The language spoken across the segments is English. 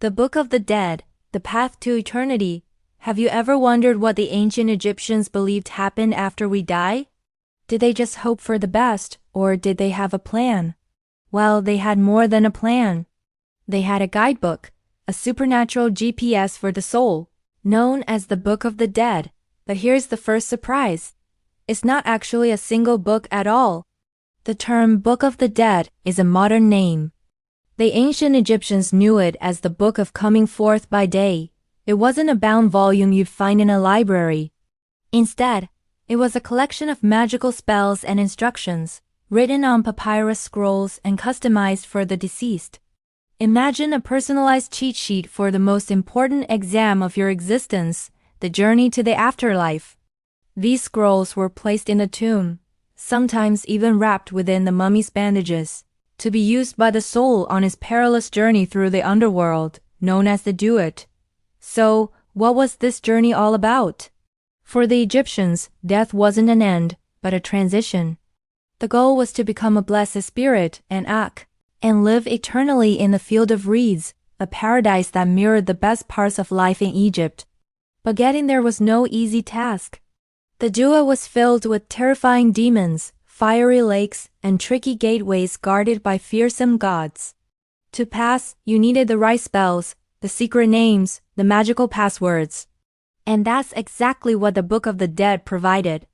The Book of the Dead, The Path to Eternity. Have you ever wondered what the ancient Egyptians believed happened after we die? Did they just hope for the best, or did they have a plan? Well, they had more than a plan. They had a guidebook, a supernatural GPS for the soul, known as the Book of the Dead. But here's the first surprise. It's not actually a single book at all. The term Book of the Dead is a modern name. The ancient Egyptians knew it as the Book of Coming Forth by Day. It wasn't a bound volume you'd find in a library. Instead, it was a collection of magical spells and instructions, written on papyrus scrolls and customized for the deceased. Imagine a personalized cheat sheet for the most important exam of your existence, the journey to the afterlife. These scrolls were placed in the tomb, sometimes even wrapped within the mummy's bandages, to be used by the soul on its perilous journey through the underworld, known as the Duat. So, what was this journey all about? For the Egyptians, death wasn't an end, but a transition. The goal was to become a blessed spirit, an Ak, and live eternally in the field of reeds, a paradise that mirrored the best parts of life in Egypt. But getting there was no easy task. The Duat was filled with terrifying demons, fiery lakes, and tricky gateways guarded by fearsome gods. To pass, you needed the right spells, the secret names, the magical passwords. And that's exactly what the Book of the Dead provided.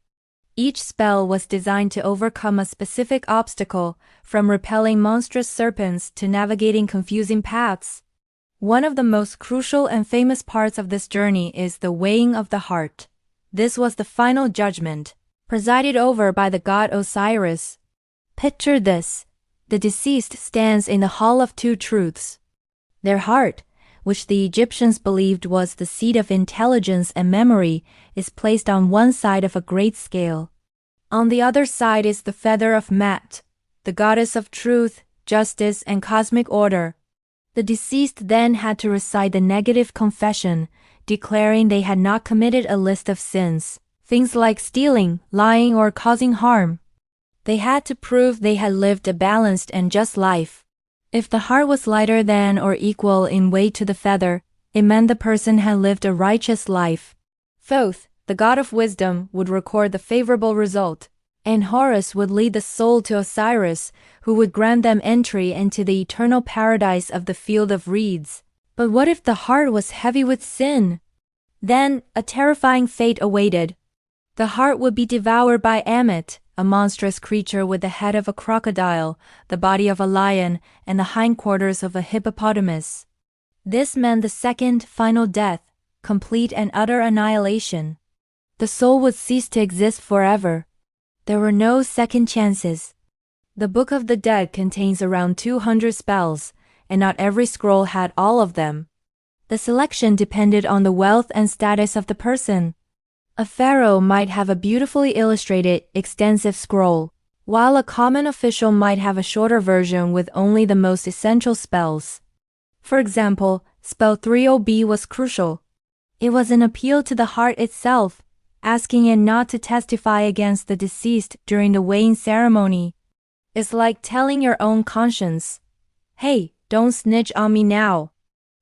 Each spell was designed to overcome a specific obstacle, from repelling monstrous serpents to navigating confusing paths. One of the most crucial and famous parts of this journey is the weighing of the heart. This was the final judgment, presided over by the god Osiris. Picture this. The deceased stands in the Hall of Two Truths. Their heart, which the Egyptians believed was the seat of intelligence and memory, is placed on one side of a great scale. On the other side is the feather of Mat, the goddess of truth, justice, and cosmic order. The deceased then had to recite the negative confession, declaring they had not committed a list of sins, things like stealing, lying, or causing harm. They had to prove they had lived a balanced and just life. If the heart was lighter than or equal in weight to the feather, it meant the person had lived a righteous life. Thoth, the god of wisdom, would record the favorable result, and Horus would lead the soul to Osiris, who would grant them entry into the eternal paradise of the field of reeds. But what if the heart was heavy with sin? Then, a terrifying fate awaited. The heart would be devoured by Ammit, a monstrous creature with the head of a crocodile, the body of a lion, and the hindquarters of a hippopotamus. This meant the second, final death, complete and utter annihilation. The soul would cease to exist forever. There were no second chances. The Book of the Dead contains around 200 spells, and not every scroll had all of them. The selection depended on the wealth and status of the person. A pharaoh might have a beautifully illustrated, extensive scroll, while a common official might have a shorter version with only the most essential spells. For example, spell 30B was crucial. It was an appeal to the heart itself, asking it not to testify against the deceased during the weighing ceremony. It's like telling your own conscience, "Hey, don't snitch on me now."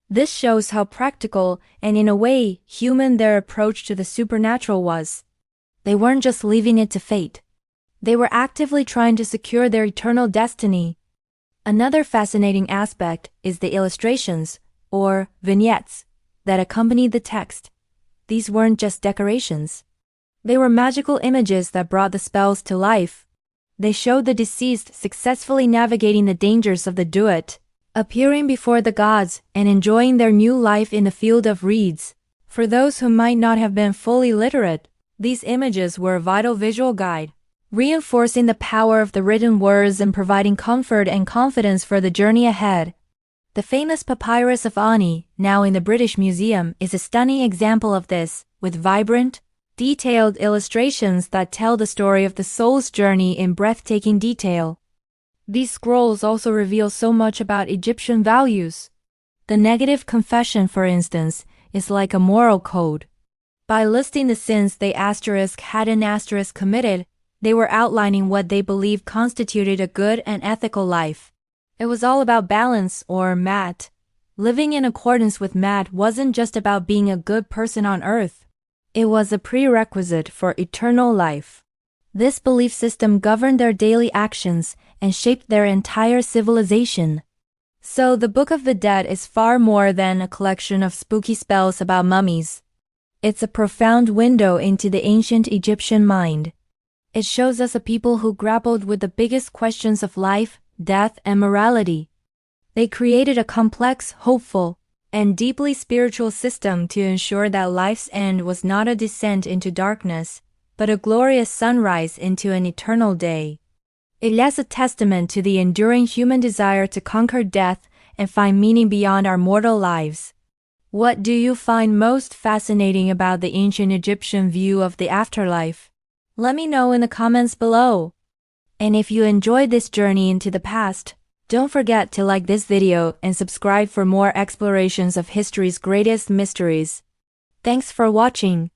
This shows how practical and, in a way, human their approach to the supernatural was. They weren't just leaving it to fate. They were actively trying to secure their eternal destiny. Another fascinating aspect is the illustrations, or vignettes, that accompanied the text. These weren't just decorations. They were magical images that brought the spells to life. They showed the deceased successfully navigating the dangers of the Duat, appearing before the gods, and enjoying their new life in the field of reeds. For those who might not have been fully literate, these images were a vital visual guide, reinforcing the power of the written words and providing comfort and confidence for the journey ahead. The famous Papyrus of Ani, now in the British Museum, is a stunning example of this, with vibrant, detailed illustrations that tell the story of the soul's journey in breathtaking detail. These scrolls also reveal so much about Egyptian values. The negative confession, for instance, is like a moral code. By listing the sins they hadn't committed, they were outlining what they believed constituted a good and ethical life. It was all about balance, or mat. Living in accordance with Maat wasn't just about being a good person on earth. It was a prerequisite for eternal life. This belief system governed their daily actions and shaped their entire civilization. So the Book of the Dead is far more than a collection of spooky spells about mummies. It's a profound window into the ancient Egyptian mind. It shows us a people who grappled with the biggest questions of life, death, and morality. They created a complex, hopeful, and deeply spiritual system to ensure that life's end was not a descent into darkness, but a glorious sunrise into an eternal day. It is a testament to the enduring human desire to conquer death and find meaning beyond our mortal lives. What do you find most fascinating about the ancient Egyptian view of the afterlife? Let me know in the comments below. And if you enjoyed this journey into the past, don't forget to like this video and subscribe for more explorations of history's greatest mysteries. Thanks for watching.